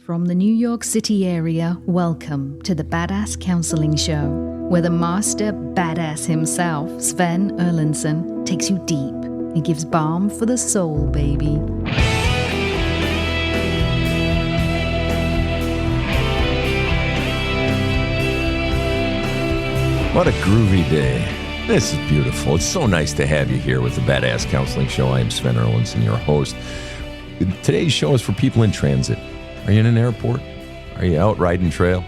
From the New York City area, welcome to the Badass Counseling Show, where the master badass himself, Sven takes you deep and gives balm for the soul, baby. What a groovy day. This is beautiful. It's so nice to have you here with the Badass Counseling Show. I am Sven, your host. Today's show is for people in transit. Are you in an airport? Are you out riding trail?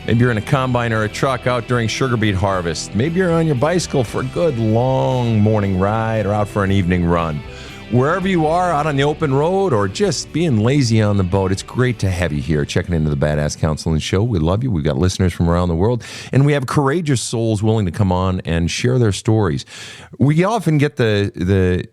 Maybe you're in a combine or a truck out during sugar beet harvest. Maybe you're on your bicycle for a good long morning ride or out for an evening run. Wherever you are, out on the open road or just being lazy on the boat, it's great to have you here checking into the Badass Counseling Show. We love you. We've got listeners from around the world, and we have courageous souls willing to come on and share their stories. We often get the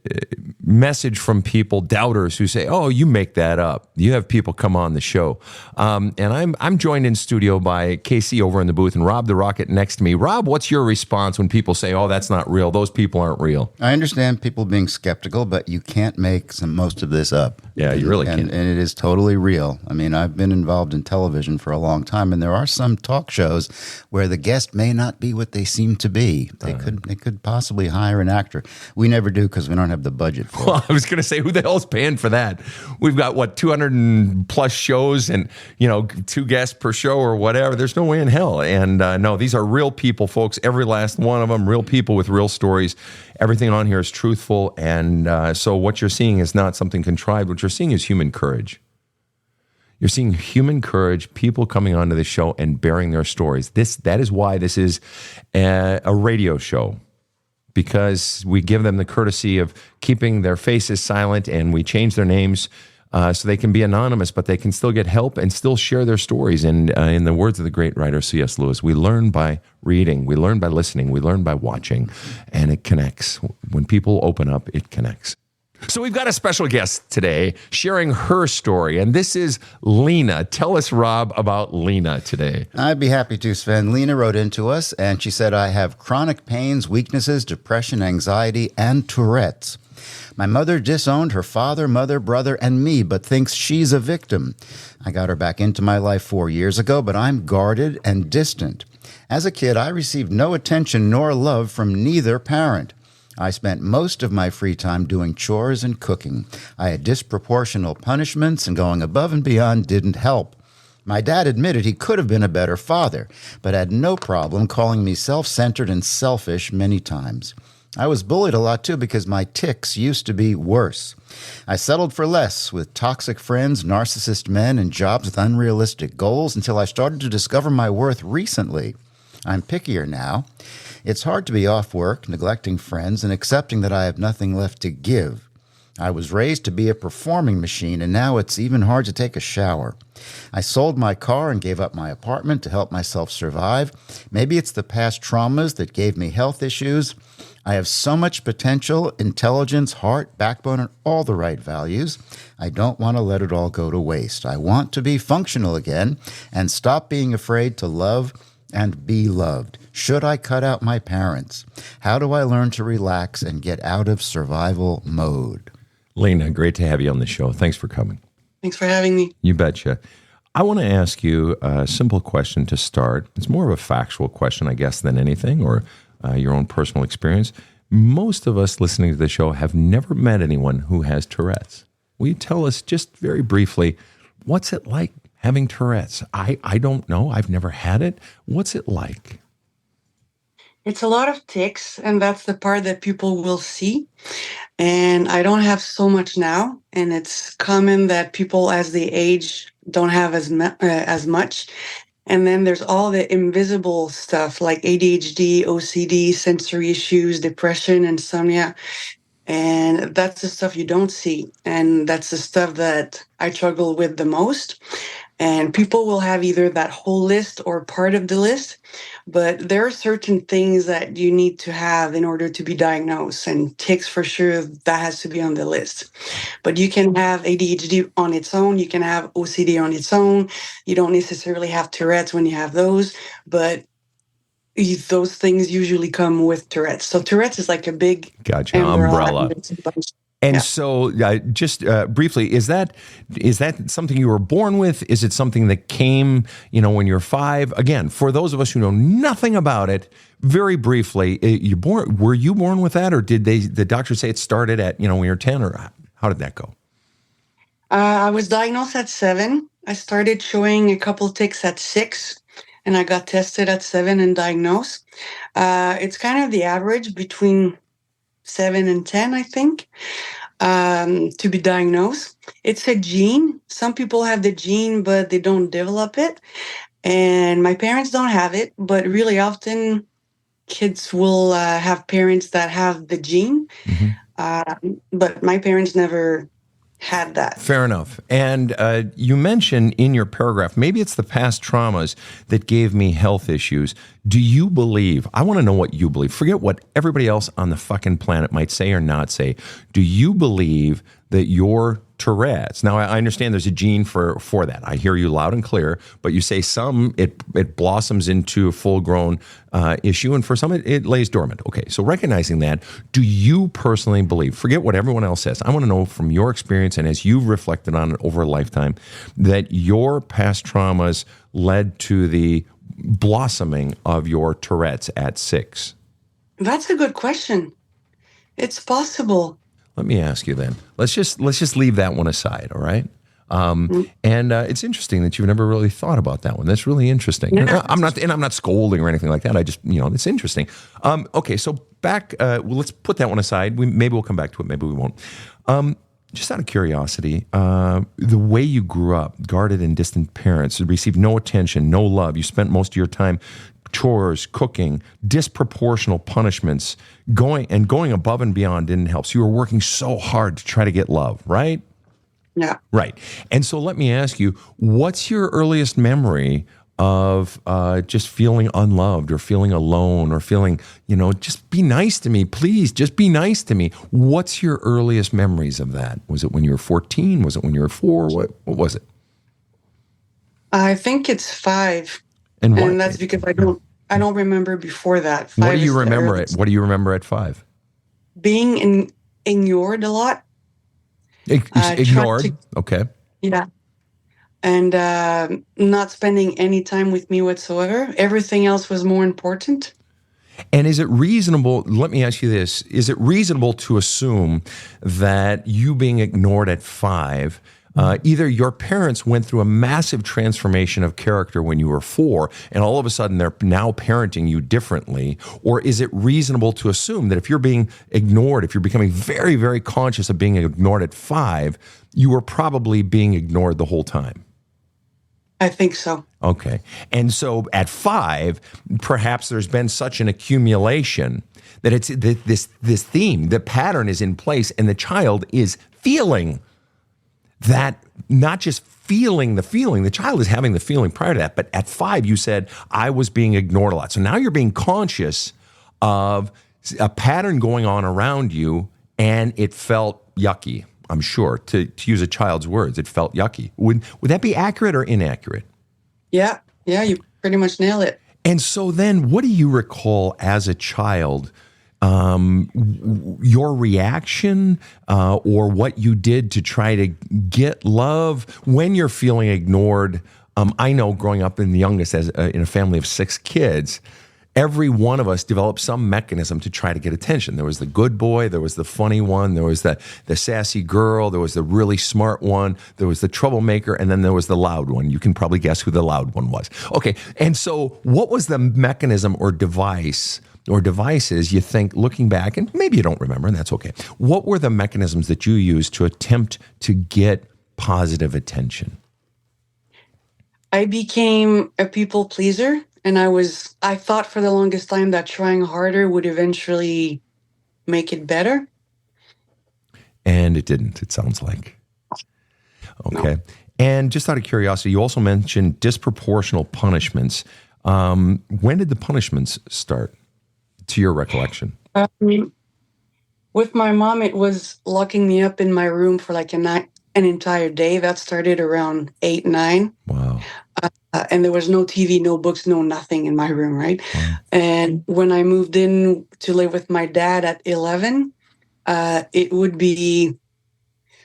message from people, doubters, who say, "Oh, you make that up. You have people come on the show." And I'm joined in studio by Casey over in the booth and Rob the Rocket next to me. Rob, what's your response when people say, "Oh, that's not real. Those people aren't real"? I understand people being skeptical, but you can't make most of this up. Yeah, you really can't. And it is totally real. I mean, I've been involved in television for a long time, and there are some talk shows where the guest may not be what they seem to be. They could possibly hire an actor. We never do because we don't have the budget for it. Well, I was going to say, who the hell's paying for that? We've got, 200 and plus shows and, 2 guests per show or whatever. There's no way in hell. And no, these are real people, folks. Every last one of them, real people with real stories. Everything on here is truthful. And so what you're seeing is not something contrived. What you're seeing is human courage. You're seeing human courage, people coming onto the show and bearing their stories. That is why this is a radio show, because we give them the courtesy of keeping their faces silent, and we change their names so they can be anonymous, but they can still get help and still share their stories. And in the words of the great writer C.S. Lewis, we learn by reading, we learn by listening, we learn by watching, and it connects. When people open up, it connects. So we've got a special guest today sharing her story, and this is Lena. Tell us, Rob, about Lena today. I'd be happy to, Sven. Lena wrote into us, and she said, "I have chronic pains, weaknesses, depression, anxiety, and Tourette's. My mother disowned her father, mother, brother, and me, but thinks she's a victim. I got her back into my life 4 years ago, but I'm guarded and distant. As a kid, I received no attention nor love from neither parent. I spent most of my free time doing chores and cooking. I had disproportional punishments, and going above and beyond didn't help. My dad admitted he could have been a better father, but had no problem calling me self-centered and selfish many times. I was bullied a lot, too, because my tics used to be worse. I settled for less with toxic friends, narcissist men, and jobs with unrealistic goals until I started to discover my worth recently. I'm pickier now. It's hard to be off work, neglecting friends, and accepting that I have nothing left to give. I was raised to be a performing machine, and now it's even hard to take a shower. I sold my car and gave up my apartment to help myself survive. Maybe it's the past traumas that gave me health issues. I have so much potential, intelligence, heart, backbone, and all the right values. I don't want to let it all go to waste. I want to be functional again and stop being afraid to love and be loved. Should I cut out my parents? How do I learn to relax and get out of survival mode?" Lena, great to have you on the show. Thanks for coming. Thanks for having me. You betcha. I want to ask you a simple question to start. It's more of a factual question, I guess, than anything, or your own personal experience. Most of us listening to the show have never met anyone who has Tourette's. Will you tell us just very briefly, what's it like having Tourette's? I don't know. I've never had it. What's it like? It's a lot of tics, and that's the part that people will see. And I don't have so much now, and it's common that people as they age don't have as much. And then there's all the invisible stuff like ADHD, OCD, sensory issues, depression, insomnia. And that's the stuff you don't see. And that's the stuff that I struggle with the most. And people will have either that whole list or part of the list, but there are certain things that you need to have in order to be diagnosed. And tics, for sure, that has to be on the list. But you can have ADHD on its own. You can have OCD on its own. You don't necessarily have Tourette's when you have those, but those things usually come with Tourette's. So Tourette's is like a big umbrella. And Yeah. so, just briefly, is that something you were born with? Is it something that came, when you're 5? Again, for those of us who know nothing about it, very briefly, were you born with that, or did the doctor say it started at when you're 10, or how did that go? I was diagnosed at 7. I started showing a couple tics at 6, and I got tested at 7 and diagnosed. It's kind of the average between 7 and 10, I think, to be diagnosed. It's a gene. Some people have the gene, but they don't develop it. And my parents don't have it, but really often kids will have parents that have the gene. But my parents never had that. Fair enough. And you mentioned in your paragraph, maybe it's the past traumas that gave me health issues. Do you believe, I want to know what you believe. Forget what everybody else on the fucking planet might say or not say. Do you believe that your Tourette's, now I understand there's a gene for that. I hear you loud and clear, but you say some, it blossoms into a full-grown issue, and for some it lays dormant. Okay, so recognizing that, do you personally believe, forget what everyone else says, I want to know from your experience and as you've reflected on it over a lifetime, that your past traumas led to the blossoming of your Tourette's at 6? That's a good question. It's possible. Let me ask you then. Let's just leave that one aside, all right? And it's interesting that you've never really thought about that one. That's really interesting. Yeah. I'm not scolding or anything like that. I just, it's interesting. Okay, so back. Let's put that one aside. Maybe we'll come back to it. Maybe we won't. Just out of curiosity, the way you grew up, guarded and distant parents, received no attention, no love. You spent most of your time chores, cooking, disproportional punishments, going above and beyond didn't help. So you were working so hard to try to get love, right? Yeah. Right. And so let me ask you, what's your earliest memory of just feeling unloved or feeling alone or feeling, just be nice to me, please, just be nice to me? What's your earliest memories of that? Was it when you were 14? Was it when you were 4? What was it? I think it's 5. And what? And that's because I don't remember before that. 5 What do you is the remember? earliest. What do you remember at 5? Being ignored a lot. Ignored. Okay. Yeah. And not spending any time with me whatsoever. Everything else was more important. And is it reasonable, let me ask you this, is it reasonable to assume that you being ignored at 5, either your parents went through a massive transformation of character when you were 4, and all of a sudden they're now parenting you differently, or is it reasonable to assume that if you're being ignored, if you're becoming very, very conscious of being ignored at 5, you were probably being ignored the whole time? I think so. Okay. And so at 5, perhaps there's been such an accumulation that it's this theme, the pattern is in place, and the child is feeling that, not just feeling, the child is having the feeling prior to that, but at 5 you said, I was being ignored a lot. So now you're being conscious of a pattern going on around you, and it felt yucky. I'm sure, to use a child's words, it felt yucky. Would that be accurate or inaccurate? Yeah, you pretty much nailed it. And so then, what do you recall as a child, your reaction or what you did to try to get love when you're feeling ignored? I know growing up in the youngest, in a family of 6 kids, every one of us developed some mechanism to try to get attention. There was the good boy, there was the funny one, there was the sassy girl, there was the really smart one, there was the troublemaker, and then there was the loud one. You can probably guess who the loud one was. Okay, and so what was the mechanism or device or devices you think, looking back, and maybe you don't remember, and that's okay. What were the mechanisms that you used to attempt to get positive attention? I became a people pleaser. And I thought for the longest time that trying harder would eventually make it better. And it didn't, it sounds like. Okay. No. And just out of curiosity, you also mentioned disproportional punishments. When did the punishments start, to your recollection? With my mom, it was locking me up in my room for like an entire day. That started around 8, 9. Wow. And there was no TV, no books, no nothing in my room, right? Wow. And when I moved in to live with my dad at 11, it would be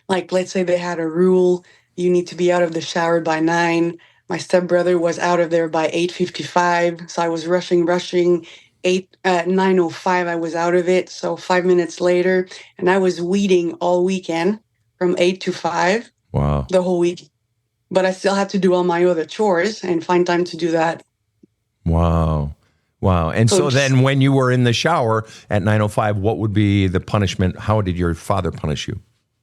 like, let's say they had a rule, you need to be out of the shower by 9. My stepbrother was out of there by 8:55, so I was rushing. 9:05, I was out of it, so 5 minutes later, and I was weeding all weekend from 8 to 5. Wow. The whole week. But I still had to do all my other chores and find time to do that. Wow. And so then when you were in the shower at 9:05, what would be the punishment? How did your father punish you?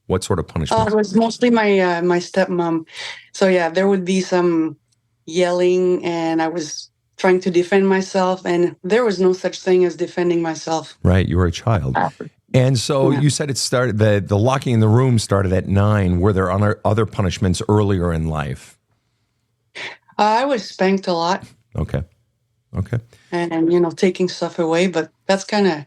What sort of punishment? It was mostly my stepmom. So yeah, there would be some yelling, and I was trying to defend myself, and there was no such thing as defending myself. Right, you were a child. And so you said it started, the locking in the room started at 9. Were there other punishments earlier in life? I was spanked a lot. Okay. And taking stuff away, but that's kind of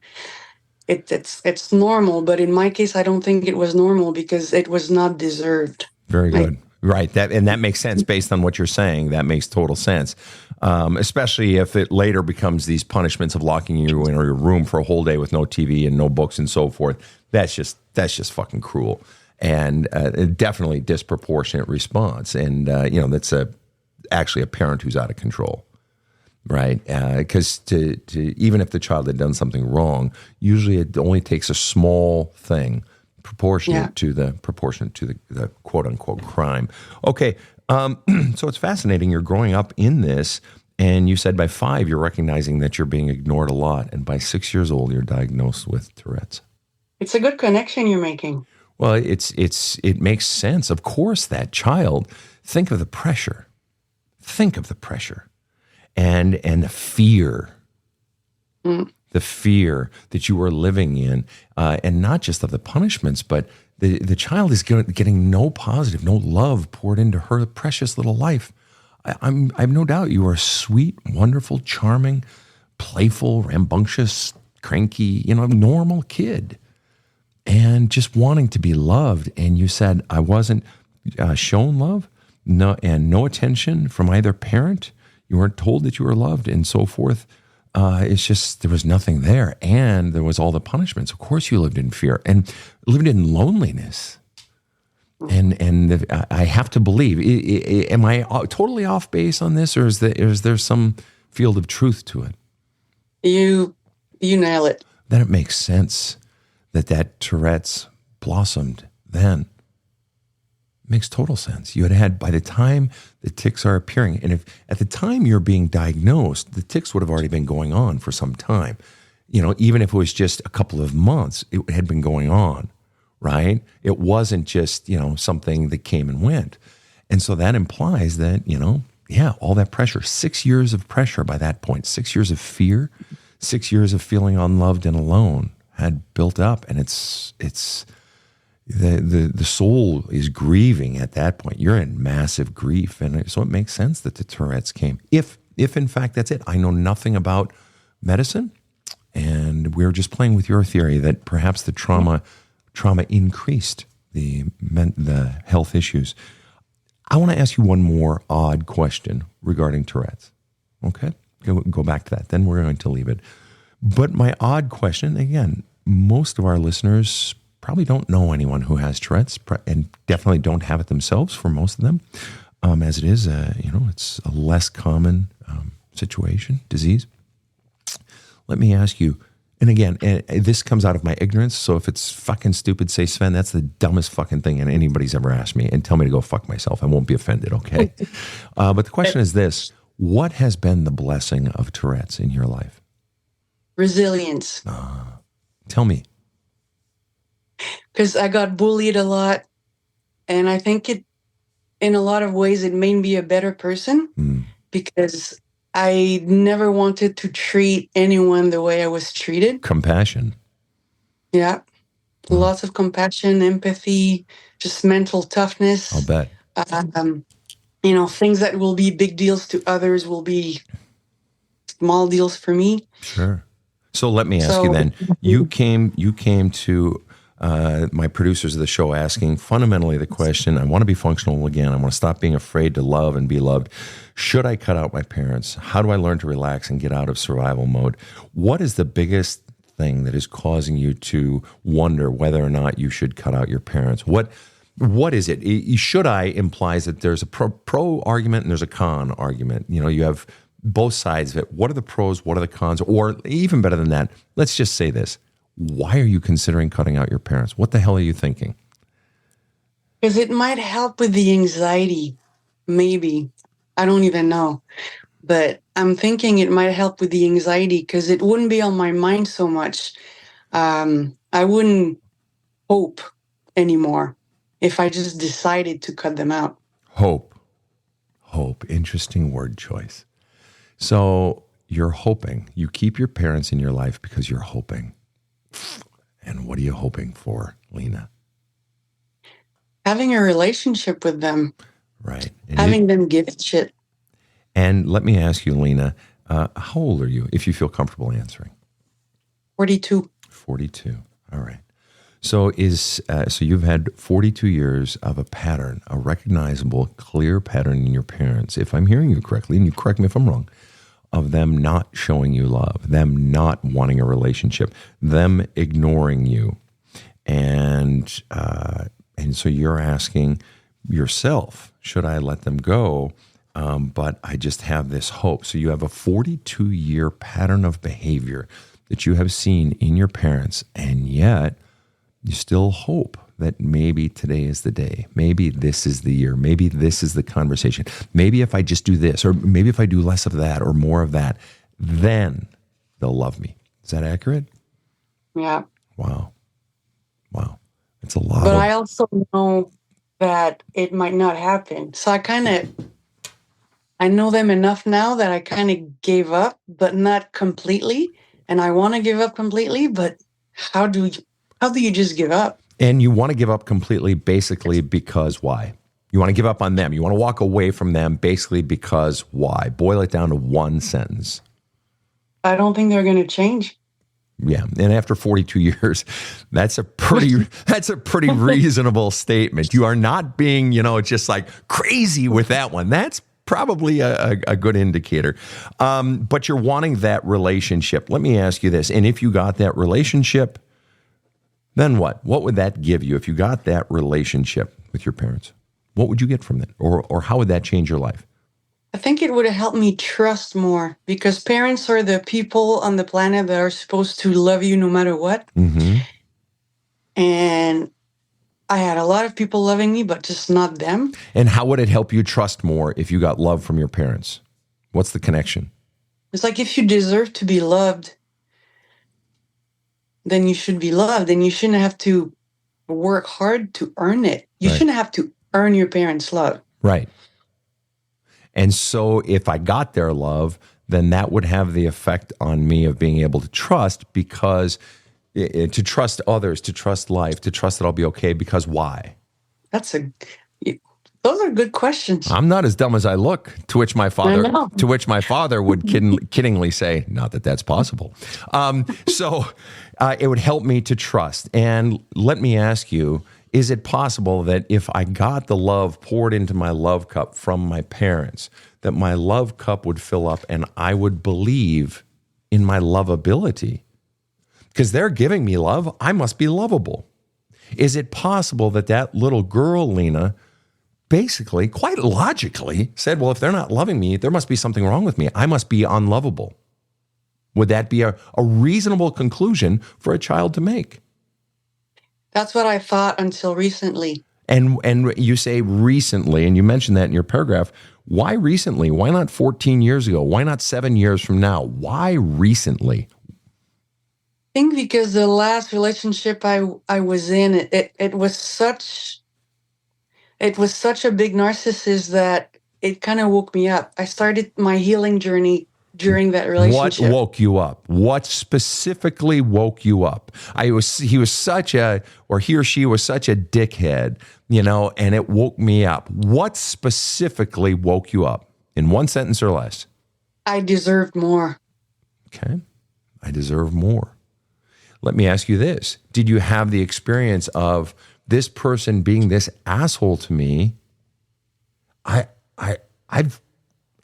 it's normal. But in my case, I don't think it was normal because it was not deserved. Very good. Right. That makes sense based on what you're saying. That makes total sense. Especially if it later becomes these punishments of locking you in your room for a whole day with no TV and no books and so forth. That's just fucking cruel and definitely disproportionate response. And that's actually a parent who's out of control. Right, because to even if the child had done something wrong, usually it only takes a small thing proportionate to the quote unquote crime. Okay, so it's fascinating. You're growing up in this, and you said by 5 you're recognizing that you're being ignored a lot, and by 6 years old you're diagnosed with Tourette's. It's a good connection you're making. Well, it makes sense. Of course, that child. Think of the pressure. And the fear, the fear that you were living in, and not just of the punishments, but the child is getting no positive, no love poured into her precious little life. I have no doubt you are a sweet, wonderful, charming, playful, rambunctious, cranky, normal kid, and just wanting to be loved. And you said, I wasn't shown love, no attention from either parent. You weren't told that you were loved and so forth. It's just there was nothing there. And there was all the punishments. Of course you lived in fear and lived in loneliness. And I have to believe, am I totally off base on this, or is there some field of truth to it? You nail it. Then it makes sense that Tourette's blossomed then. Makes total sense. You had by the time the tics are appearing, and if at the time you're being diagnosed, the tics would have already been going on for some time. Even if it was just a couple of months, it had been going on, right? It wasn't just, something that came and went. And so that implies that, all that pressure, 6 years of pressure by that point, 6 years of fear, 6 years of feeling unloved and alone had built up, and it's the soul is grieving at that point. You're in massive grief, and so it makes sense that the Tourette's came. If in fact that's it. I know nothing about medicine, and we're just playing with your theory that perhaps the trauma increased the health issues. I want to ask you one more odd question regarding Tourette's. Okay, go back to that. Then we're going to leave it. But my odd question, again, most of our listeners probably don't know anyone who has Tourette's, and definitely don't have it themselves for most of them. As it is, it's a less common situation, disease. Let me ask you, and again, this comes out of my ignorance, so if it's fucking stupid, say, Sven, that's the dumbest fucking thing anybody's ever asked me, and tell me to go fuck myself. I won't be offended, okay? But the question is this: what has been the blessing of Tourette's in your life? Resilience. Tell me. Because I got bullied a lot, and I think in a lot of ways, it made me a better person because I never wanted to treat anyone the way I was treated. Compassion. Yeah. Lots of compassion, empathy, just mental toughness. I'll bet. Things that will be big deals to others will be small deals for me. Sure. So let me ask you then, you came to my producers of the show asking fundamentally the question, I want to be functional again. I want to stop being afraid to love and be loved. Should I cut out my parents? How do I learn to relax and get out of survival mode? What is the biggest thing that is causing you to wonder whether or not you should cut out your parents? What is it? Should I implies that there's a pro argument and there's a con argument. You have both sides of it. What are the pros? What are the cons? Or even better than that, let's just say this. Why are you considering cutting out your parents? What the hell are you thinking? Because it might help with the anxiety. Maybe. I don't even know. But I'm thinking it might help with the anxiety because it wouldn't be on my mind so much. I wouldn't hope anymore if I just decided to cut them out. Hope. Interesting word choice. So you're hoping. You keep your parents in your life because you're hoping. And what are you hoping for, Lena? Having a relationship with them. Right. Having them give a shit. And let me ask you, Lena, how old are you, if you feel comfortable answering? 42. 42. All right. So you've had 42 years of a pattern, a recognizable, clear pattern in your parents, if I'm hearing you correctly, and you correct me if I'm wrong, of them not showing you love, them not wanting a relationship, them ignoring you. And so you're asking yourself, should I let them go? But I just have this hope. So you have a 42-year pattern of behavior that you have seen in your parents, and yet you still hope that maybe today is the day. Maybe this is the year. Maybe this is the conversation. Maybe if I just do this, or maybe if I do less of that or more of that, then they'll love me. Is that accurate? Yeah. Wow. It's a lot. But I also know that it might not happen. So I know them enough now that I kind of gave up, but not completely. And I want to give up completely, but how do you just give up? And you want to give up completely basically because why? You want to give up on them. You want to walk away from them basically because why? Boil it down to one sentence. I don't think they're going to change. Yeah. And after 42 years, that's a pretty reasonable statement. You are not being, just like crazy with that one. That's probably a good indicator. But you're wanting that relationship. Let me ask you this. And if you got that relationship, then what? What would that give you if you got that relationship with your parents? What would you get from it? Or how would that change your life? I think it would have helped me trust more because parents are the people on the planet that are supposed to love you no matter what. Mm-hmm. And I had a lot of people loving me, but just not them. And how would it help you trust more if you got love from your parents? What's the connection? It's like if you deserve to be loved, then you should be loved. And you shouldn't have to work hard to earn it. You shouldn't have to earn your parents' love. Right. And so if I got their love, then that would have the effect on me of being able to trust to trust others, to trust life, to trust that I'll be okay. Because why? Those are good questions. I'm not as dumb as I look. To which my father would kiddingly say, "Not that that's possible." So it would help me to trust. And let me ask you: is it possible that if I got the love poured into my love cup from my parents, that my love cup would fill up, and I would believe in my lovability? Because they're giving me love, I must be lovable. Is it possible that that little girl, Lena, basically, quite logically, said, well, if they're not loving me, there must be something wrong with me. I must be unlovable. Would that be a reasonable conclusion for a child to make? That's what I thought until recently. And you say recently, and you mentioned that in your paragraph. Why recently? Why not 14 years ago? Why not 7 years from now? Why recently? I think because the last relationship I was in, it was such a big narcissist that it kind of woke me up. I started my healing journey during that relationship. What woke you up? What specifically woke you up? He or she was such a dickhead, and it woke me up. What specifically woke you up? In one sentence or less? I deserved more. Okay. I deserve more. Let me ask you this. Did you have the experience of this person being this asshole to me?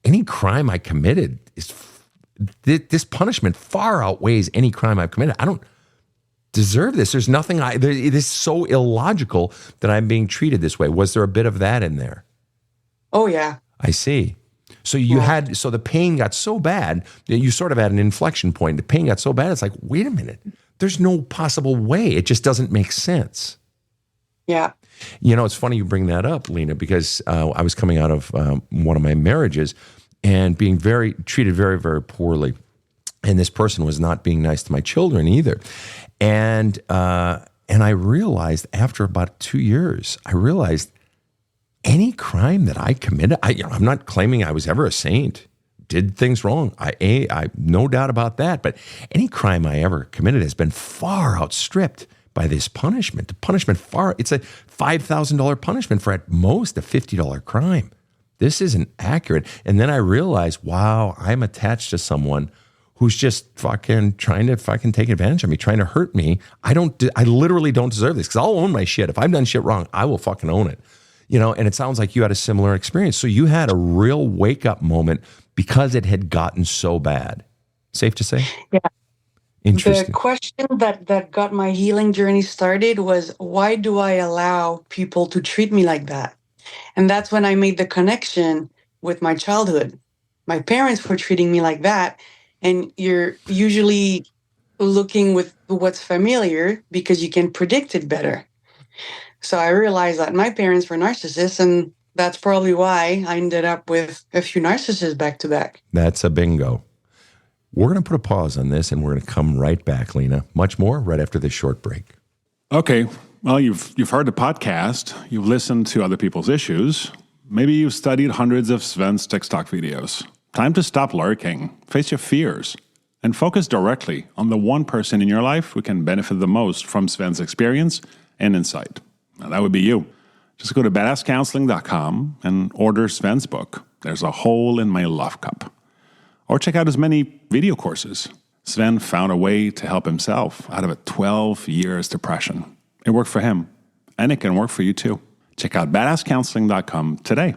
Any crime I committed this punishment far outweighs any crime I've committed. I don't deserve this. There's nothing it is so illogical that I'm being treated this way. Was there a bit of that in there? Oh, yeah. I see. So so the pain got so bad that you sort of had an inflection point. The pain got so bad, it's like, wait a minute, there's no possible way. It just doesn't make sense. Yeah. It's funny you bring that up, Lena, because I was coming out of one of my marriages and being treated very, very poorly. And this person was not being nice to my children either. And I realized after about 2 years, any crime that I committed, I'm not claiming I was ever a saint, did things wrong. I no doubt about that. But any crime I ever committed has been far outstripped by this punishment. The punishment it's a $5,000 punishment for at most a $50 crime. This isn't accurate. And then I realized, wow, I'm attached to someone who's just fucking trying to take advantage of me, trying to hurt me. I literally don't deserve this, because I'll own my shit. If I've done shit wrong, I will fucking own it. And it sounds like you had a similar experience. So you had a real wake-up moment because it had gotten so bad. Safe to say? Yeah. Interesting. The question that got my healing journey started was, why do I allow people to treat me like that? And that's when I made the connection with my childhood. My parents were treating me like that. And you're usually looking with what's familiar because you can predict it better. So I realized that my parents were narcissists, and that's probably why I ended up with a few narcissists back to back. That's a bingo. We're going to put a pause on this, and we're going to come right back, Lena. Much more right after this short break. Okay. Well, you've heard the podcast. You've listened to other people's issues. Maybe you've studied hundreds of Sven's TikTok videos. Time to stop lurking, face your fears, and focus directly on the one person in your life who can benefit the most from Sven's experience and insight. Now, that would be you. Just go to badasscounseling.com and order Sven's book, There's a Hole in My Love Cup. Or check out his many video courses. Sven found a way to help himself out of a 12 years depression. It worked for him, and it can work for you too. Check out badasscounseling.com today.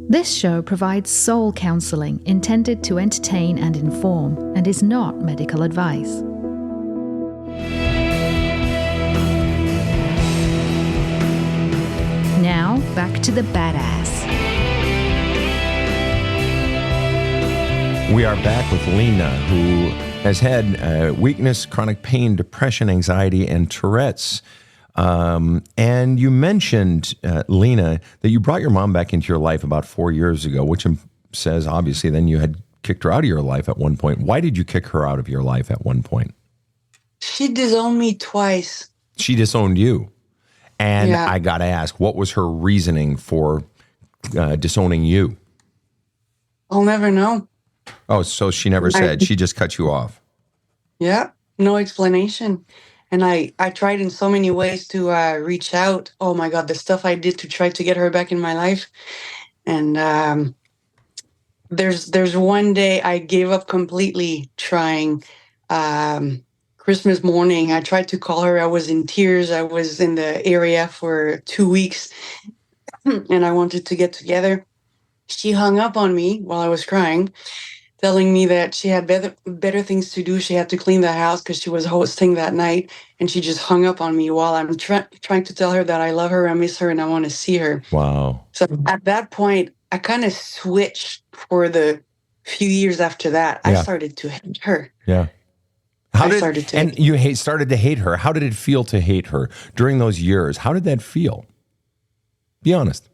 This show provides soul counseling intended to entertain and inform, and is not medical advice. Now, back to the badass. We are back with Lena, who has had weakness, chronic pain, depression, anxiety, and Tourette's. And you mentioned, Lena, that you brought your mom back into your life about 4 years ago, which says, obviously, then you had kicked her out of your life at one point. Why did you kick her out of your life at one point? She disowned me twice. She disowned you. And Yeah. I got to ask, what was her reasoning for disowning you? I'll never know. Oh, so she never said. She just cut you off. Yeah, no explanation. And I tried in so many ways to reach out. Oh my God, the stuff I did to try to get her back in my life. And there's one day I gave up completely trying. Christmas morning, I tried to call her. I was in tears. I was in the area for 2 weeks and I wanted to get together. She hung up on me while I was crying, telling me that she had better things to do. She had to clean the house because she was hosting that night. And she just hung up on me while I'm trying to tell her that I love her, I miss her, and I want to see her. Wow. So at that point, I kind of switched for the few years after that. Yeah. I started to hate her. Yeah. You started to hate her. How did it feel to hate her during those years? How did that feel? Be honest.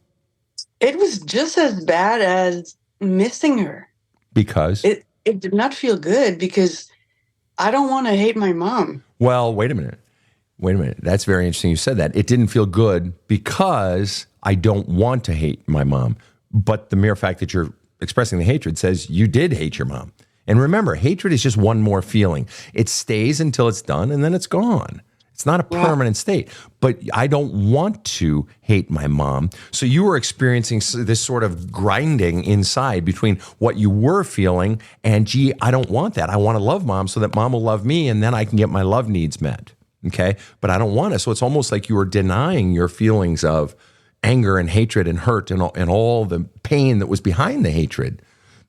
It was just as bad as missing her. Because? It did not feel good because I don't want to hate my mom. Well, wait a minute. That's very interesting you said that. It didn't feel good because I don't want to hate my mom. But the mere fact that you're expressing the hatred says you did hate your mom. And remember, hatred is just one more feeling. It stays until it's done, and then it's gone. It's not a permanent state. But I don't want to hate my mom. So you were experiencing this sort of grinding inside between what you were feeling and, gee, I don't want that. I want to love mom so that mom will love me, and then I can get my love needs met. Okay? But I don't want to. So it's almost like you were denying your feelings of anger and hatred and hurt and all the pain that was behind the hatred.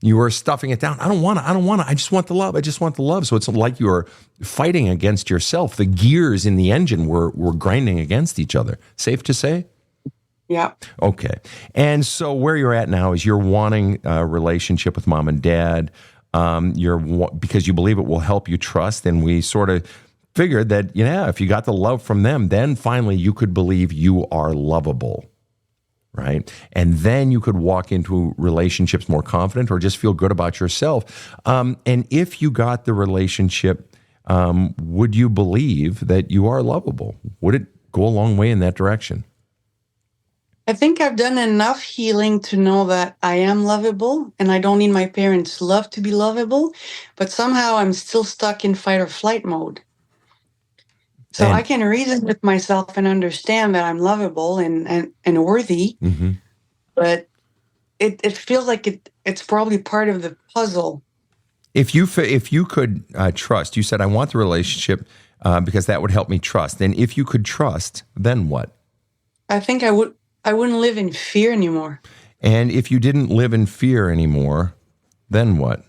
You were stuffing it down. I don't want to. I just want the love. I just want the love. So it's like you were fighting against yourself. The gears in the engine were grinding against each other. Safe to say? Yeah. Okay. And so where you're at now is you're wanting a relationship with mom and dad. Because you believe it will help you trust. And we sort of figured that, if you got the love from them, then finally you could believe you are lovable. Right? And then you could walk into relationships more confident or just feel good about yourself. And if you got the relationship, would you believe that you are lovable? Would it go a long way in that direction? I think I've done enough healing to know that I am lovable and I don't need my parents' love to be lovable, but somehow I'm still stuck in fight or flight mode. So I can reason with myself and understand that I'm lovable and worthy, but it feels like it's probably part of the puzzle. If you could trust, you said, I want the relationship because that would help me trust. And if you could trust, then what? I think I wouldn't live in fear anymore. And if you didn't live in fear anymore, then what?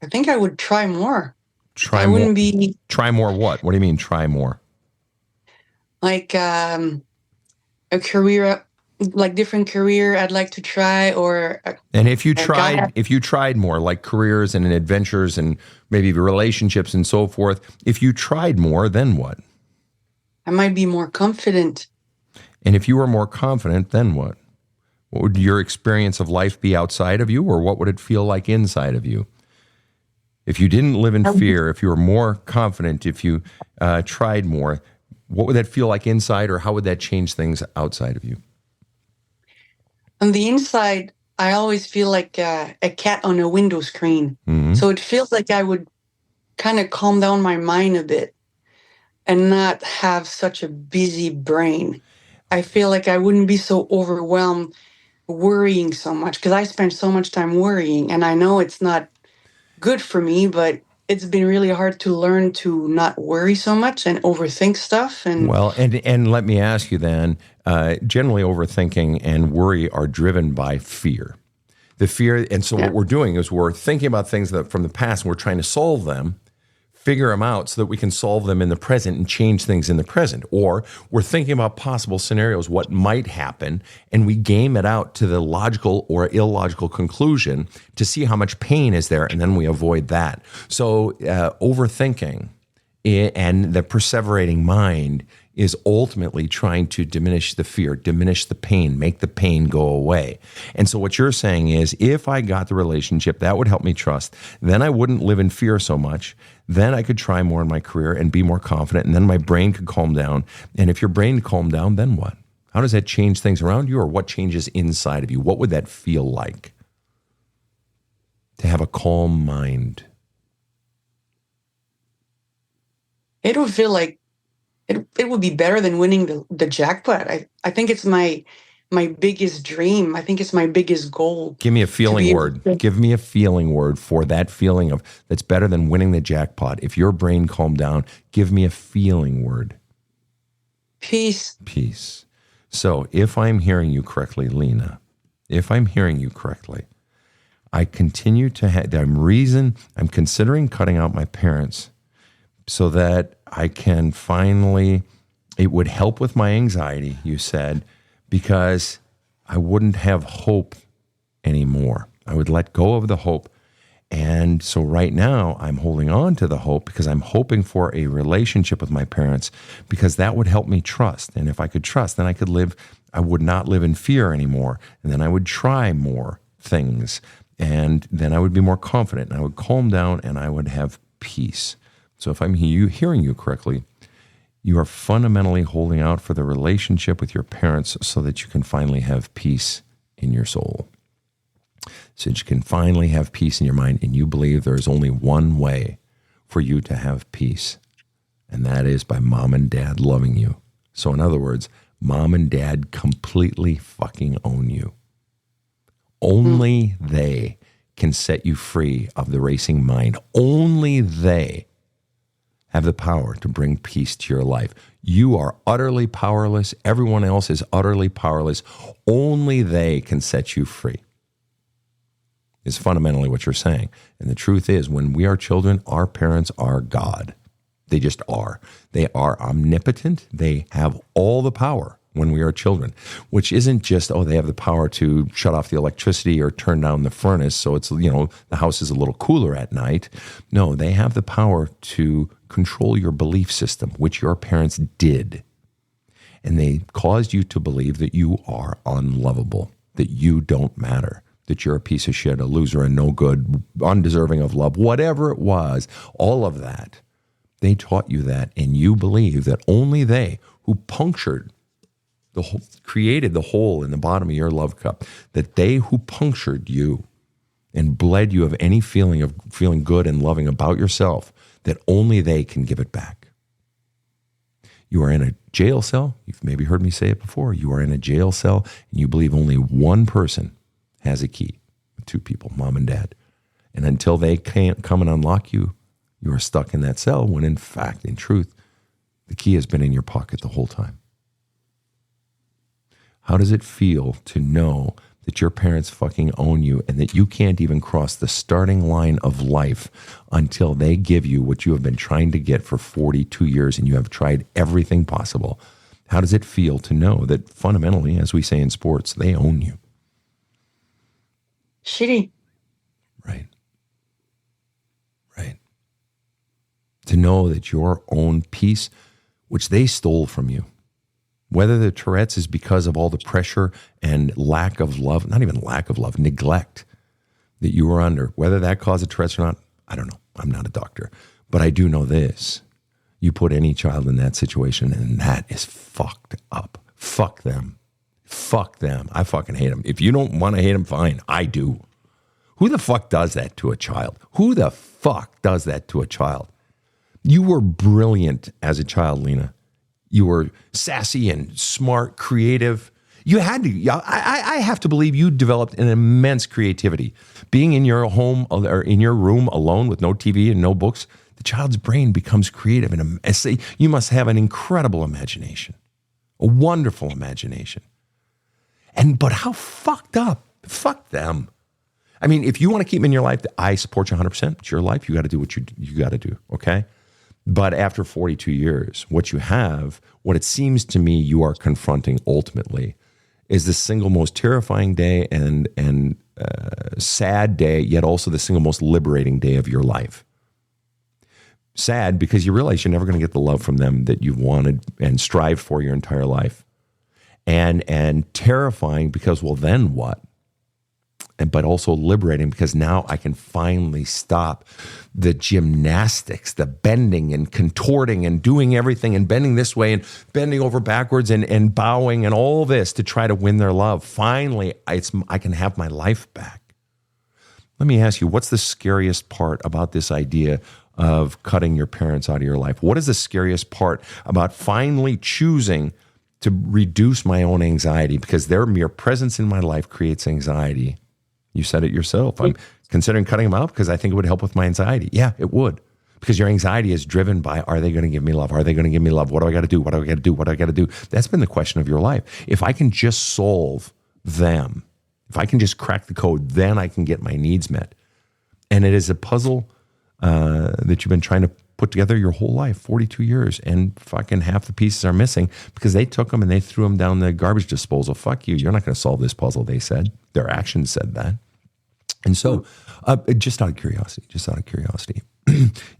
I think I would try more. Try more what? What do you mean try more? Like a career, like different career I'd like to try, and if you tried more, like careers and adventures and maybe relationships and so forth, if you tried more, then what? I might be more confident. And if you were more confident, then what? What would your experience of life be outside of you, or what would it feel like inside of you? If you didn't live in fear, if you were more confident, if you tried more, what would that feel like inside, or how would that change things outside of you? On the inside, I always feel like a cat on a window screen. So it feels like I would kind of calm down my mind a bit and not have such a busy brain. I feel like I wouldn't be so overwhelmed worrying so much, because I spend so much time worrying, and I know it's not good for me, but it's been really hard to learn to not worry so much and overthink stuff. And let me ask you then, generally overthinking and worry are driven by fear. The fear, and so what we're doing is we're thinking about things that from the past, and we're trying to solve them, figure them out so that we can solve them in the present and change things in the present. Or we're thinking about possible scenarios, what might happen, and we game it out to the logical or illogical conclusion to see how much pain is there, and then we avoid that. So overthinking and the perseverating mind is ultimately trying to diminish the fear, diminish the pain, make the pain go away. And so what you're saying is, if I got the relationship, that would help me trust. Then I wouldn't live in fear so much. Then I could try more in my career and be more confident. And then my brain could calm down. And if your brain calmed down, then what? How does that change things around you, or what changes inside of you? What would that feel like to have a calm mind? it would feel like it would be better than winning the jackpot. I think it's my biggest dream. I think it's my biggest goal. Give me a feeling word. Give me a feeling word for that feeling of that's better than winning the jackpot. If your brain calmed down, give me a feeling word. Peace. Peace. So if I'm hearing you correctly, Lena, if I'm hearing you correctly, I continue to have, I'm considering cutting out my parents so that I can finally, it would help with my anxiety, you said, because I wouldn't have hope anymore. I would let go of the hope. And so right now I'm holding on to the hope because I'm hoping for a relationship with my parents, because that would help me trust. And if I could trust, then I would not live in fear anymore. And then I would try more things. And then I would be more confident, and I would calm down, and I would have peace. So if I'm hearing you correctly, you are fundamentally holding out for the relationship with your parents so that you can finally have peace in your soul. So that you can finally have peace in your mind, and you believe there is only one way for you to have peace, and that is by mom and dad loving you. So in other words, mom and dad completely fucking own you. Only they can set you free of the racing mind. Only they have the power to bring peace to your life. You are utterly powerless. Everyone else is utterly powerless. Only they can set you free. is fundamentally what you're saying. And the truth is, when we are children, our parents are God. They just are. They are omnipotent. They have all the power when we are children, which isn't just, they have the power to shut off the electricity or turn down the furnace so it's, the house is a little cooler at night. No, they have the power to control your belief system, which your parents did. And they caused you to believe that you are unlovable, that you don't matter, that you're a piece of shit, a loser, and no good, undeserving of love, whatever it was, all of that. They taught you that, and you believe that only they who punctured created the hole in the bottom of your love cup, that they who punctured you and bled you of any feeling of feeling good and loving about yourself, that only they can give it back. You are in a jail cell. You've maybe heard me say it before. You are in a jail cell, and you believe only one person has a key. Two people, mom and dad. And until they can't come and unlock you, you are stuck in that cell when in fact, in truth, the key has been in your pocket the whole time. How does it feel to know that your parents fucking own you and that you can't even cross the starting line of life until they give you what you have been trying to get for 42 years and you have tried everything possible? How does it feel to know that fundamentally, as we say in sports, they own you? Shitty. Right. Right. To know that your own peace, which they stole from you, whether the Tourette's is because of all the pressure and lack of love, not even lack of love, neglect that you were under, whether that caused a Tourette's or not, I don't know. I'm not a doctor. But I do know this. You put any child in that situation, and that is fucked up. Fuck them. Fuck them. I fucking hate them. If you don't want to hate them, fine. I do. Who the fuck does that to a child? Who the fuck does that to a child? You were brilliant as a child, Lena. You were sassy and smart, creative. You had to, I have to believe you developed an immense creativity. Being in your home or in your room alone with no TV and no books, the child's brain becomes creative. And you must have an incredible imagination, a wonderful imagination. But how fucked up? Fuck them. I mean, if you want to keep them in your life, I support you 100%. It's your life. You got to do what you got to do, okay? But after 42 years, what you have, what it seems to me you are confronting ultimately, is the single most terrifying day and sad day, yet also the single most liberating day of your life. Sad because you realize you're never going to get the love from them that you've wanted and strived for your entire life. And terrifying because, well, then what? But also liberating because now I can finally stop the gymnastics, the bending and contorting and doing everything and bending this way and bending over backwards and bowing and all this to try to win their love. Finally, I can have my life back. Let me ask you, what's the scariest part about this idea of cutting your parents out of your life? What is the scariest part about finally choosing to reduce my own anxiety? Because their mere presence in my life creates anxiety. You said it yourself. I'm considering cutting them out because I think it would help with my anxiety. Yeah, it would. Because your anxiety is driven by, are they going to give me love? Are they going to give me love? What do I got to do? What do I got to do? What do I got to do? That's been the question of your life. If I can just solve them, if I can just crack the code, then I can get my needs met. And it is a puzzle that you've been trying to put together your whole life, 42 years, and fucking half the pieces are missing because they took them and they threw them down the garbage disposal. Fuck you. You're not going to solve this puzzle, they said. Their actions said that. And so, just out of curiosity,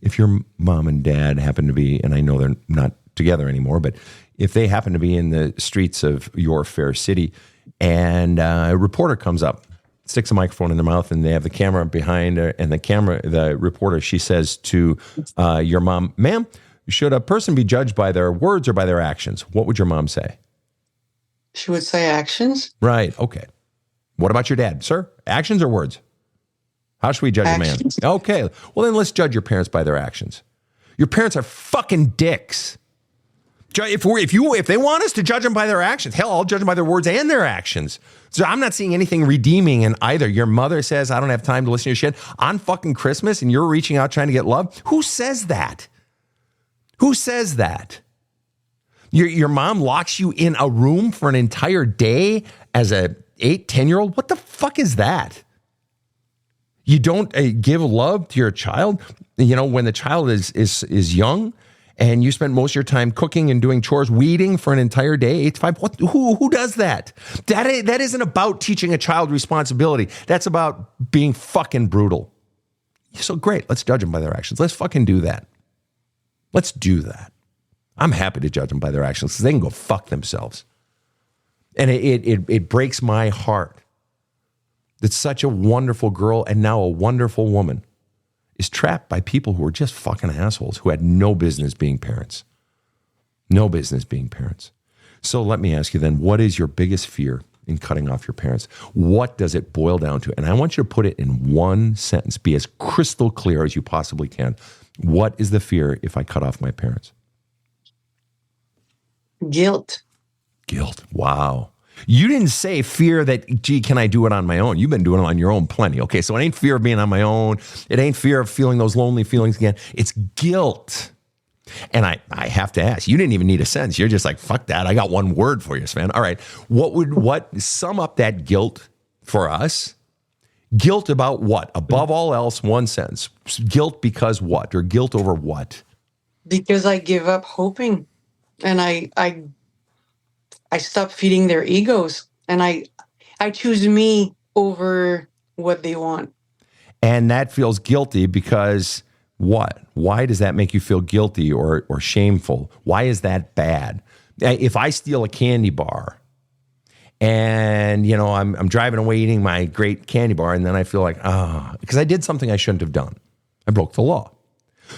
if your mom and dad happen to be, and I know they're not together anymore, but if they happen to be in the streets of your fair city and a reporter comes up, sticks a microphone in their mouth, and they have the camera behind her, and the reporter, she says to your mom, ma'am, should a person be judged by their words or by their actions? What would your mom say? She would say actions. Right. Okay. What about your dad, sir? Actions or words? How should we judge Actions. a man? Okay. Well, then let's judge your parents by their actions. Your parents are fucking dicks. If they want us to judge them by their actions, hell, I'll judge them by their words and their actions. So I'm not seeing anything redeeming in either. Your mother says, I don't have time to listen to your shit on fucking Christmas, and you're reaching out trying to get love. Who says that? Who says that? Your mom locks you in a room for an entire day as a 8-10-year-old? What the fuck is that? You don't give love to your child. When the child is young, and you spend most of your time cooking and doing chores, weeding for an entire day, 8 to 5. Who does that? That isn't about teaching a child responsibility. That's about being fucking brutal. So great, let's judge them by their actions. Let's fucking do that. Let's do that. I'm happy to judge them by their actions because they can go fuck themselves. And it breaks my heart that such a wonderful girl and now a wonderful woman is trapped by people who are just fucking assholes who had no business being parents. No business being parents. So let me ask you then, what is your biggest fear in cutting off your parents? What does it boil down to? And I want you to put it in one sentence. Be as crystal clear as you possibly can. What is the fear if I cut off my parents? Guilt. Guilt. Wow. You didn't say fear that, gee, can I do it on my own? You've been doing it on your own plenty. Okay, so it ain't fear of being on my own. It ain't fear of feeling those lonely feelings again. It's guilt. And I have to ask, you didn't even need a sentence. You're just like, fuck that. I got one word for you, Sven. All right. What sum up that guilt for us? Guilt about what? Above all else, one sentence. Guilt because what? Or guilt over what? Because I give up hoping. And I stop feeding their egos, and I choose me over what they want. And that feels guilty because what? Why does that make you feel guilty or shameful? Why is that bad? If I steal a candy bar and, I'm driving away eating my great candy bar, and then I feel like, because I did something I shouldn't have done. I broke the law.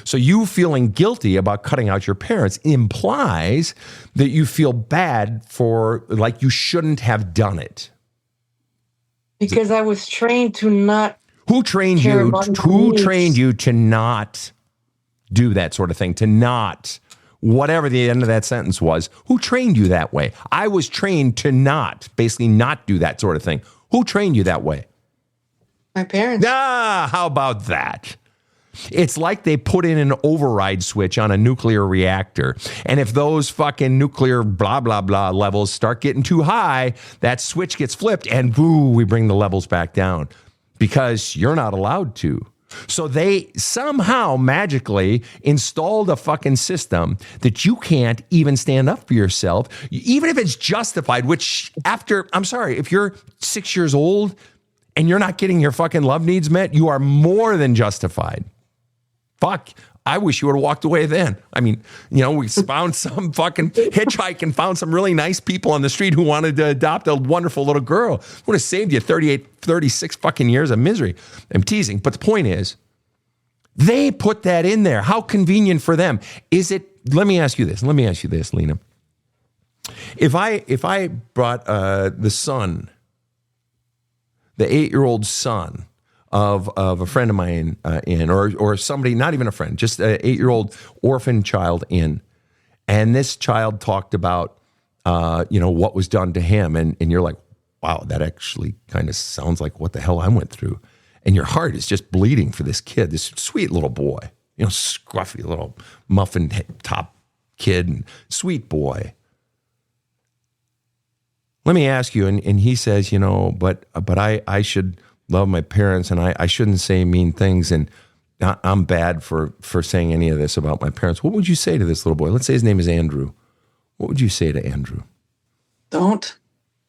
So you feeling guilty about cutting out your parents implies that you feel bad for, like, you shouldn't have done it. Because I was trained to not. Who trained you? Who trained you to not do that sort of thing? To not, whatever the end of that sentence was. Who trained you that way? I was trained to not, basically not do that sort of thing. Who trained you that way? My parents. How about that? It's like they put in an override switch on a nuclear reactor. And if those fucking nuclear blah, blah, blah levels start getting too high, that switch gets flipped and boo, we bring the levels back down because you're not allowed to. So they somehow magically installed a fucking system that you can't even stand up for yourself, even if it's justified, which if you're 6 years old and you're not getting your fucking love needs met, you are more than justified. Fuck, I wish you would have walked away then. I mean, we found some fucking hitchhike and found some really nice people on the street who wanted to adopt a wonderful little girl. Would have saved you 36 fucking years of misery. I'm teasing. But the point is, they put that in there. How convenient for them. Is it, let me ask you this, Lena. If I brought the son, the 8-year-old son, of a friend of mine in, or somebody, not even a friend, just an 8-year-old orphan child in, and this child talked about, what was done to him, and you're like, wow, that actually kind of sounds like what the hell I went through, and your heart is just bleeding for this kid, this sweet little boy, scruffy little muffin top kid, and sweet boy. Let me ask you, and he says, but I should love my parents, and I shouldn't say mean things, and I'm bad for saying any of this about my parents. What would you say to this little boy? Let's say his name is Andrew. What would you say to Andrew? Don't.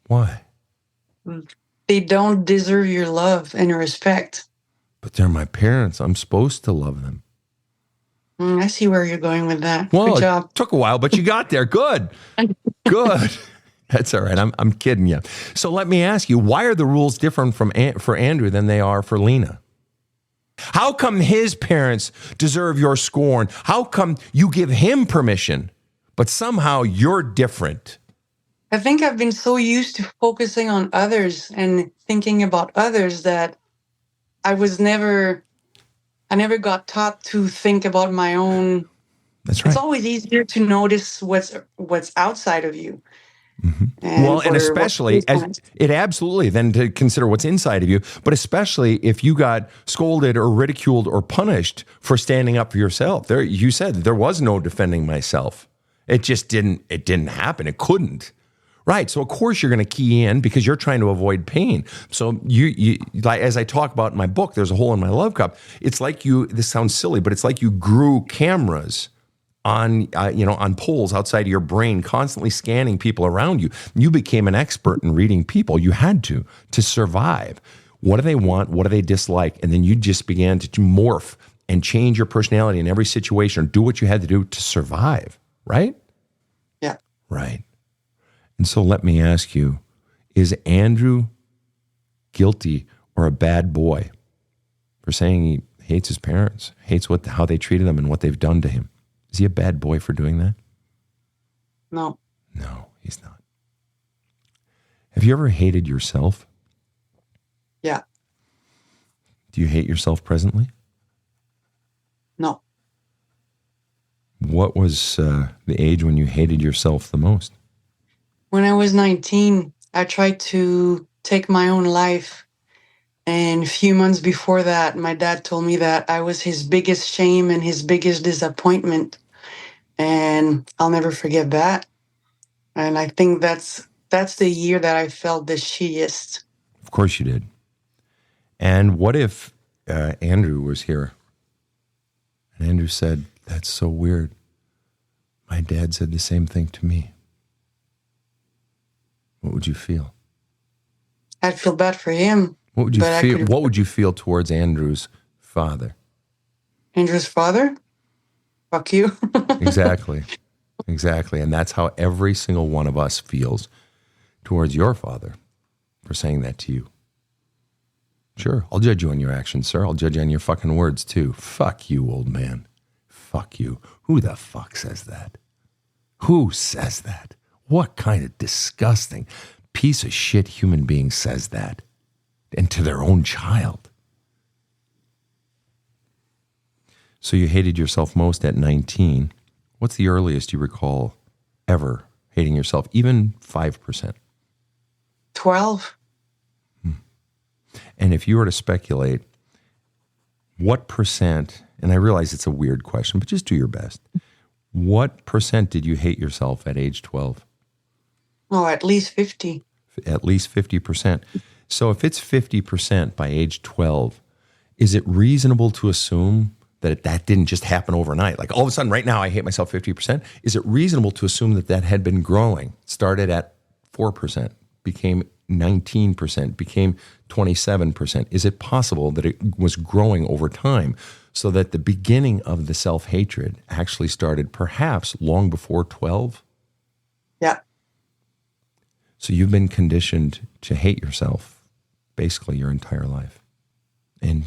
Why? They don't deserve your love and your respect. But they're my parents. I'm supposed to love them. I see where you're going with that. Well, good job. It took a while, but you got there. Good. Good. That's all right. I'm kidding you. So let me ask you, why are the rules different for Andrew than they are for Lena? How come his parents deserve your scorn? How come you give him permission, but somehow you're different? I think I've been so used to focusing on others and thinking about others that I never got taught to think about my own. That's right. It's always easier to notice what's outside of you. Mm-hmm. And especially absolutely then to consider what's inside of you, but especially if you got scolded or ridiculed or punished for standing up for yourself. There, you said there was no defending myself. It just didn't happen. It couldn't, Right. So of course you're going to key in because you're trying to avoid pain. So you like, as I talk about in my book, There's a Hole in My Love Cup. It's like this sounds silly, but it's like you grew cameras on, on poles outside of your brain, constantly scanning people around you. You became an expert in reading people. You had to survive. What do they want? What do they dislike? And then you just began to morph and change your personality in every situation, or do what you had to do to survive. Right? Yeah. Right. And so let me ask you, is Andrew guilty or a bad boy for saying he hates his parents, hates how they treated him and what they've done to him? Is he a bad boy for doing that? No. No, he's not. Have you ever hated yourself? Yeah. Do you hate yourself presently? No. What was the age when you hated yourself the most? When I was 19, I tried to take my own life. And a few months before that, my dad told me that I was his biggest shame and his biggest disappointment. And I'll never forget that. And I think that's the year that I felt the shittiest. Of course you did. And what if Andrew was here? And Andrew said, "That's so weird. My dad said the same thing to me." What would you feel? I'd feel bad for him. What would you feel? What would you feel towards Andrew's father? Andrew's father? Fuck you. Exactly. Exactly. And that's how every single one of us feels towards your father for saying that to you. Sure, I'll judge you on your actions, sir. I'll judge you on your fucking words too. Fuck you, old man. Fuck you. Who the fuck says that? Who says that? What kind of disgusting piece of shit human being says that? And to their own child. So you hated yourself most at 19. What's the earliest you recall ever hating yourself? Even 5%? 12. And if you were to speculate, what percent, and I realize it's a weird question, but just do your best. What percent did you hate yourself at age 12? Oh, at least 50. At least 50%. So if it's 50% by age 12, is it reasonable to assume that didn't just happen overnight? Like all of a sudden, right now, I hate myself 50%. Is it reasonable to assume that had been growing? Started at 4%, became 19%, became 27%. Is it possible that it was growing over time so that the beginning of the self-hatred actually started perhaps long before 12? Yeah. So you've been conditioned to hate yourself basically your entire life. And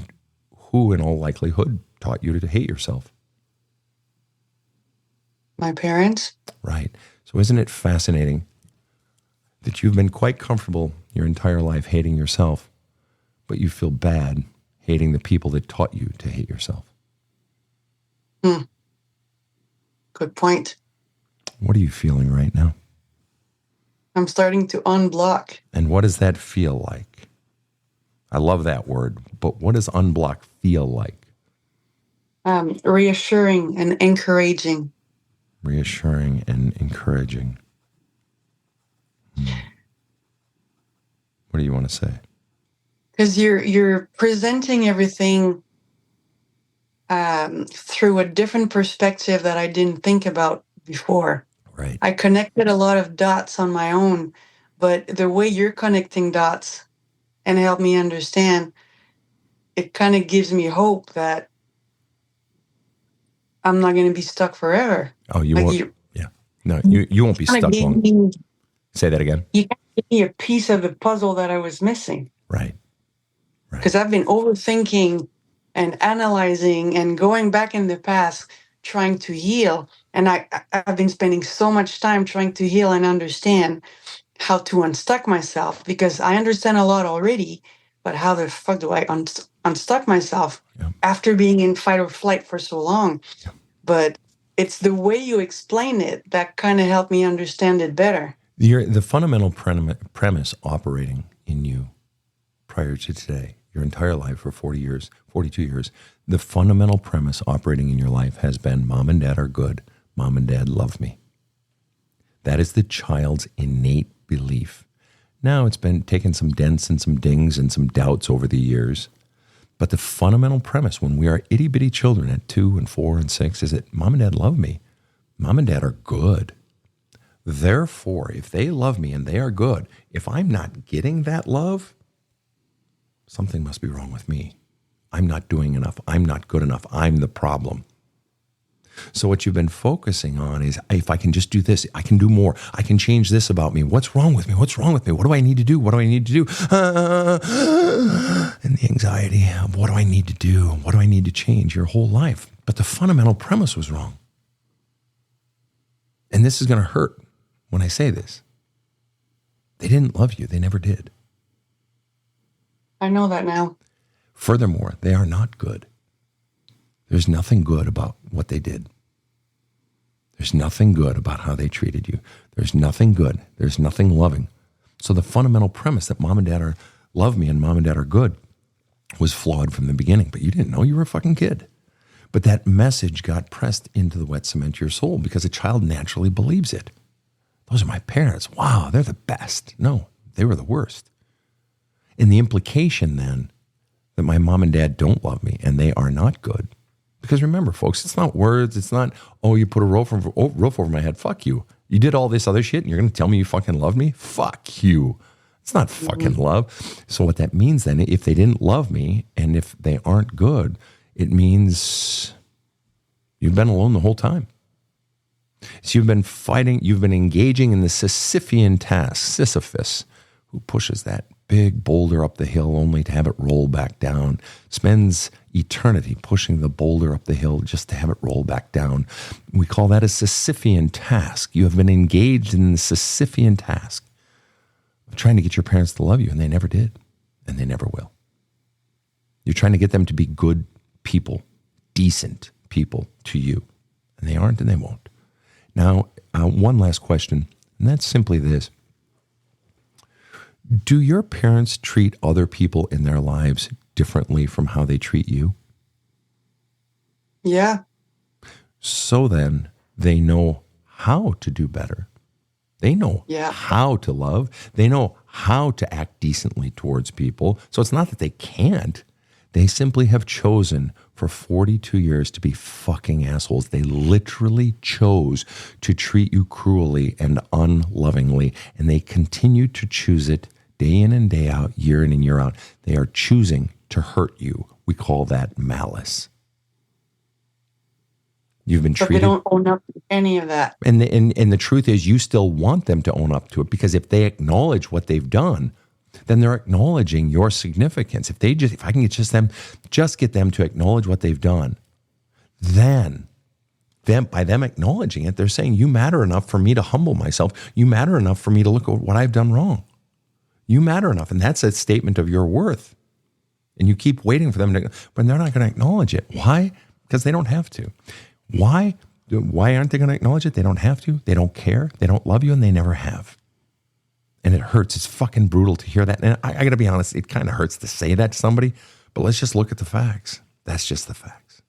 who, in all likelihood, taught you to hate yourself? My parents. Right. So isn't it fascinating that you've been quite comfortable your entire life hating yourself, but you feel bad hating the people that taught you to hate yourself? Good point. What are you feeling right now? I'm starting to unblock. And what does that feel like? I love that word, but what does unblock feel like? Reassuring and encouraging. Reassuring and encouraging. What do you want to say? Because you're presenting everything through a different perspective that I didn't think about before. Right. I connected a lot of dots on my own, but the way you're connecting dots and help me understand, it kind of gives me hope that I'm not going to be stuck forever. Oh, you won't. Yeah. No, you won't be stuck long. Say that again. You gave me a piece of the puzzle that I was missing. Right. Because I've been overthinking and analyzing and going back in the past, trying to heal. And I've been spending so much time trying to heal and understand how to unstuck myself, because I understand a lot already, but how the fuck do I unstuck myself after being in fight or flight for so long? Yeah. But it's the way you explain it that kind of helped me understand it better. The fundamental premise operating in you prior to today, your entire life for 40 years, 42 years, the fundamental premise operating in your life has been mom and dad are good. Mom and dad love me. That is the child's innate belief. Now, it's been taken some dents and some dings and some doubts over the years. But the fundamental premise when we are itty-bitty children at 2 and 4 and 6 is that mom and dad love me. Mom and dad are good. Therefore, if they love me and they are good, if I'm not getting that love, something must be wrong with me. I'm not doing enough. I'm not good enough. I'm the problem. So what you've been focusing on is, if I can just do this, I can do more. I can change this about me. What's wrong with me? What's wrong with me? What do I need to do? What do I need to do? And the anxiety of what do I need to do? What do I need to change your whole life? But the fundamental premise was wrong. And this is going to hurt when I say this. They didn't love you. They never did. I know that now. Furthermore, they are not good. There's nothing good about what they did. There's nothing good about how they treated you. There's nothing good. There's nothing loving. So the fundamental premise that mom and dad love me and mom and dad are good was flawed from the beginning. But you didn't know, you were a fucking kid. But that message got pressed into the wet cement of your soul because a child naturally believes it. Those are my parents. Wow, they're the best. No, they were the worst. And the implication then that my mom and dad don't love me and they are not good. Because remember, folks, it's not words. It's not, oh, you put a roof over my head. Fuck you. You did all this other shit and you're going to tell me you fucking love me? Fuck you. It's not fucking love. So what that means then, if they didn't love me and if they aren't good, it means you've been alone the whole time. So you've been fighting, you've been engaging in the Sisyphean task, Sisyphus, who pushes that big boulder up the hill only to have it roll back down, spends eternity pushing the boulder up the hill just to have it roll back down. We call that a Sisyphean task. You have been engaged in the Sisyphean task of trying to get your parents to love you, and they never did, and they never will. You're trying to get them to be good people, decent people to you, and they aren't and they won't. Now, one last question, and that's simply this. Do your parents treat other people in their lives differently from how they treat you? Yeah. So then they know how to do better. They know how to love. They know how to act decently towards people. So it's not that they can't. They simply have chosen for 42 years to be fucking assholes. They literally chose to treat you cruelly and unlovingly, and they continue to choose it day in and day out, year in and year out. They are choosing to hurt you. We call that malice. You've been treated. But they don't own up to any of that. And the truth is, you still want them to own up to it, because if they acknowledge what they've done, then they're acknowledging your significance. If I can get them to acknowledge what they've done, then by them acknowledging it, they're saying, you matter enough for me to humble myself. You matter enough for me to look at what I've done wrong. You matter enough. And that's a statement of your worth. And you keep waiting for them to, but they're not going to acknowledge it. Why? Because they don't have to. Why? Why aren't they going to acknowledge it? They don't have to. They don't care. They don't love you, and they never have. And it hurts. It's fucking brutal to hear that. And I got to be honest, it kind of hurts to say that to somebody, but let's just look at the facts. That's just the facts.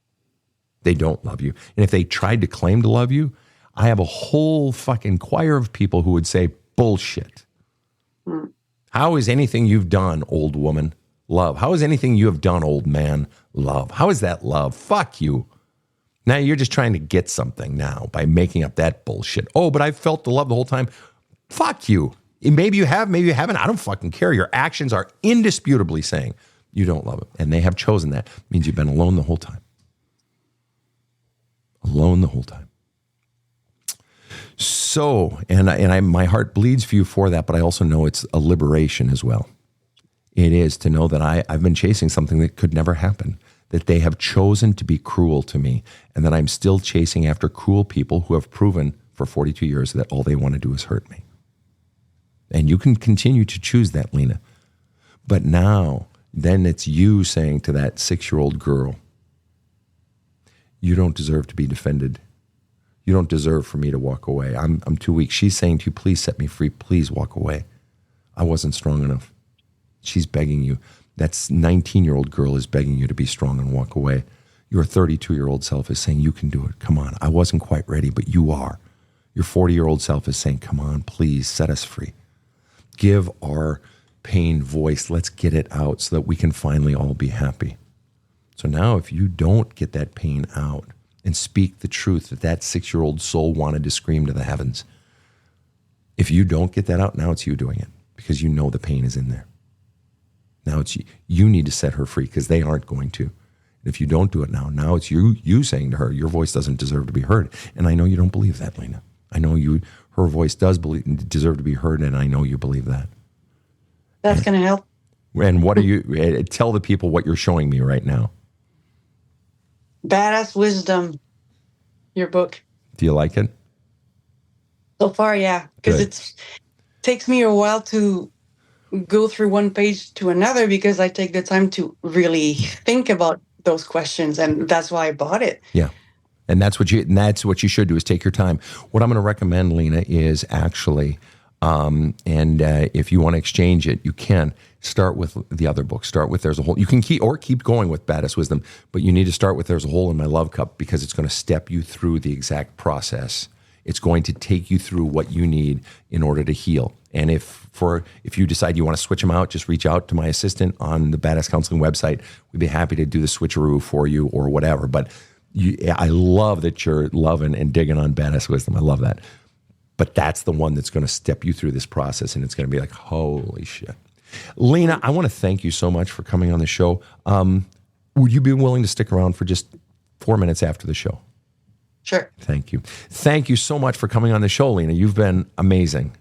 They don't love you. And if they tried to claim to love you, I have a whole fucking choir of people who would say, bullshit. How is anything you've done, old woman, love? How is anything you have done, old man, love? How is that love? Fuck you. Now you're just trying to get something now by making up that bullshit. Oh, but I've felt the love the whole time. Fuck you. Maybe you have, maybe you haven't. I don't fucking care. Your actions are indisputably saying you don't love him. And they have chosen that. It means you've been alone the whole time. Alone the whole time. So, my heart bleeds for you for that, but I also know it's a liberation as well. It is to know that I've been chasing something that could never happen, that they have chosen to be cruel to me, and that I'm still chasing after cruel people who have proven for 42 years that all they want to do is hurt me. And you can continue to choose that, Lena. But now, then it's you saying to that 6-year-old girl, you don't deserve to be defended. You don't deserve for me to walk away. I'm too weak. She's saying to you, please set me free. Please walk away. I wasn't strong enough. She's begging you. That 19-year-old girl is begging you to be strong and walk away. Your 32-year-old self is saying, you can do it. Come on. I wasn't quite ready, but you are. Your 40-year-old self is saying, come on, please set us free. Give our pain voice. Let's get it out so that we can finally all be happy. So now if you don't get that pain out and speak the truth that 6-year-old soul wanted to scream to the heavens, if you don't get that out, now it's you doing it because you know the pain is in there. Now it's you need to set her free because they aren't going to. And if you don't do it now it's you saying to her, your voice doesn't deserve to be heard. And I know you don't believe that, Lena. I know her voice does deserve to be heard, and I know you believe that. That's going to help. And what are you, tell the people what you're showing me right now. Badass Wisdom, your book. Do you like it? So far, yeah. Because it takes me a while to go through one page to another because I take the time to really think about those questions, and that's why I bought it. Yeah. And that's what you should do is take your time. What I'm going to recommend, Lena, is actually, if you want to exchange it, you can start with the other book. Start with There's a Hole. You can keep going with Badass Wisdom, but you need to start with There's a Hole in My Love Cup because it's going to step you through the exact process. It's going to take you through what you need in order to heal. And if you decide you want to switch them out, just reach out to my assistant on the Badass Counseling website. We'd be happy to do the switcheroo for you or whatever. But I love that you're loving and digging on Badass Wisdom. I love that. But that's the one that's going to step you through this process, and it's going to be like, holy shit. Lena, I want to thank you so much for coming on the show. Would you be willing to stick around for just 4 minutes after the show? Sure. Thank you. Thank you so much for coming on the show, Lena. You've been amazing.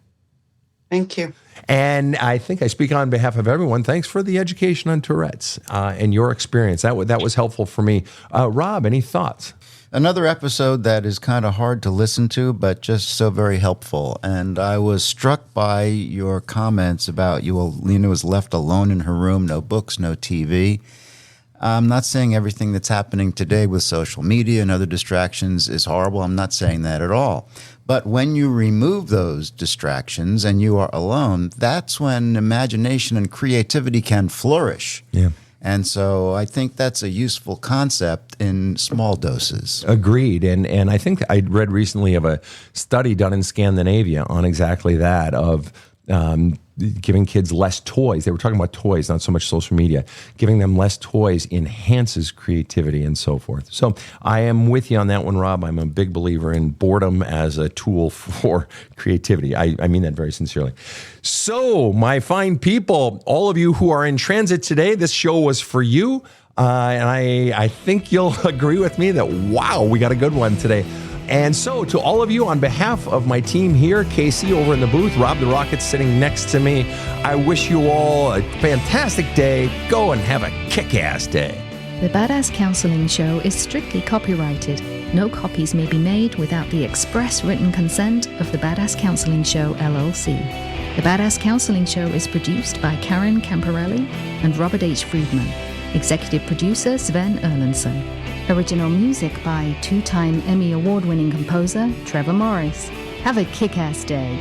Thank you. And I think I speak on behalf of everyone. Thanks for the education on Tourette's and your experience. That was helpful for me. Rob, any thoughts? Another episode that is kind of hard to listen to, but just so very helpful. And I was struck by your comments about Lena was left alone in her room, no books, no TV. I'm not saying everything that's happening today with social media and other distractions is horrible. I'm not saying that at all. But when you remove those distractions and you are alone, that's when imagination and creativity can flourish. Yeah. And so I think that's a useful concept in small doses. Agreed. And I think I read recently of a study done in Scandinavia on exactly that, of giving kids less toys. They were talking about toys, not so much social media. Giving them less toys enhances creativity and so forth. So I am with you on that one, Rob. I'm a big believer in boredom as a tool for creativity. I mean that very sincerely. So, my fine people, all of you who are in transit today, this show was for you. And I think you'll agree with me that, wow, we got a good one today. And so, to all of you, on behalf of my team here, Casey over in the booth, Rob the Rocket sitting next to me, I wish you all a fantastic day. Go and have a kick-ass day. The Badass Counseling Show is strictly copyrighted. No copies may be made without the express written consent of the Badass Counseling Show, LLC. The Badass Counseling Show is produced by Karen Camparelli and Robert H. Friedman. Executive producer Sven Erlandson. Original music by two-time Emmy Award-winning composer Trevor Morris. Have a kick-ass day.